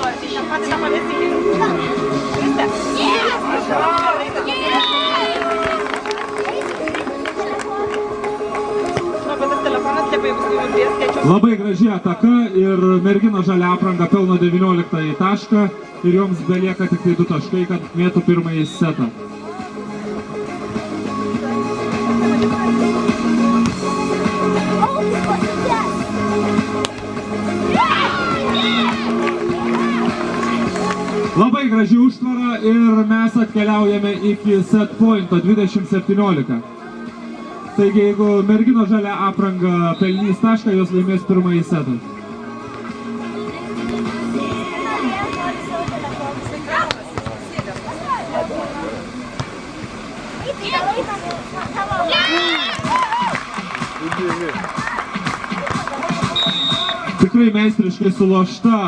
norite, šią patį tą pavėsikį. Kriste? Labai graži ataka ir mergino žalia apranga pelno 19 tašką ir joms belieka tik tai 2 taškai, kad mėtų pirmąjį setą. Labai graži užtvara ir mes atkeliaujame iki set pointo 20-17. Taigi, jeigu mergino žalia apranga pelnys tašką, jos laimės pirmąjį setą. Tikrai meistriškai sulošta